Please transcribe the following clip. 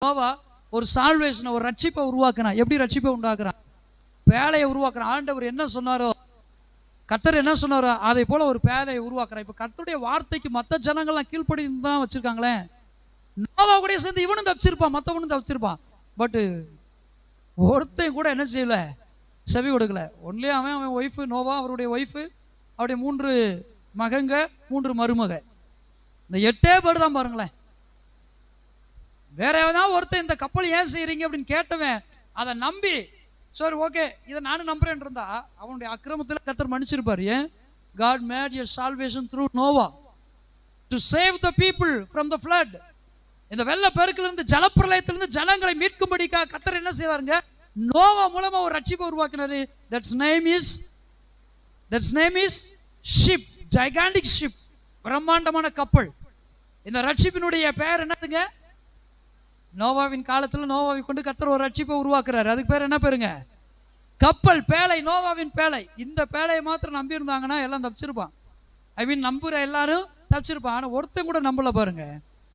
நோவா ஒரு சால்வேஷனை, ஒரு ரட்சிப்பை உருவாக்குறான். எப்படி ரட்சிப்பை உண்டாக்குறான்? பேழையை உருவாக்குறான். ஆண்டவர் என்ன சொன்னாரோ, கர்த்தர் என்ன சொன்னாரோ அதை போல ஒரு பேழையை உருவாக்குறான். இப்ப கர்த்தருடைய வார்த்தைக்கு மற்ற ஜனங்கள்லாம் கீழ்ப்படி தான் வச்சிருக்காங்களே. நோவா கூட சேர்ந்து இவனும் தப்பிச்சிருப்பான், மற்றவனும் தப்பிச்சிருப்பான். பட்டு ஒருத்தையும் கூட என்ன செய்யல, செவி கொடுக்கல. ஒன்லி அவன் ஒய்ஃபு நோவா, அவருடைய ஒய்ஃபு, அவருடைய 3 மகங்க, 3 மருமக, இந்த 8 பேர் தான் பாருங்களேன். வேற எவனாவது ஒருத்தன் இந்த கப்பல் ஏன் செய்யறீங்க அப்படின்னு கேட்டவன் அதை நம்பி சரி ஓகே இதை நானும் நம்புறேன் இருந்தா அவனுடைய அக்கிரமத்தில் கர்த்தர் மன்னிச்சிருப்பாரு. ஏன்? God made your salvation through Noah to save the people from the flood. இந்த வெள்ள பெருக்கிலிருந்து, ஜலப்பிரளயத்திலிருந்து ஜனங்களை மீட்கும்படிக்காக கர்த்தர் என்ன செய்வாருங்க? நோவா மூலமா ஒரு ரட்சிப்பை உருவாக்கினாரு. That's name is ship, gigantic ship, பிரம்மாண்டமான கப்பல். இந்த ரட்சிப்பினுடைய பெயர் என்னதுங்க? நோவாவின் காலத்துல நோவாவை கொண்டு கர்த்தர் ஒரு ரட்சிப்பை உருவாக்குறாரு. அதுக்கு பேர் என்ன பேருங்க? கப்பல், பேழை, நோவாவின் பேழை. இந்த பேழையை மாத்திரம் நம்பி இருந்தாங்கன்னா எல்லாம் தப்பிச்சிருப்பான். நம்புற எல்லாரும் தப்பிச்சிருப்பான். ஆனா ஒருத்தன் கூட நம்பல பாருங்க.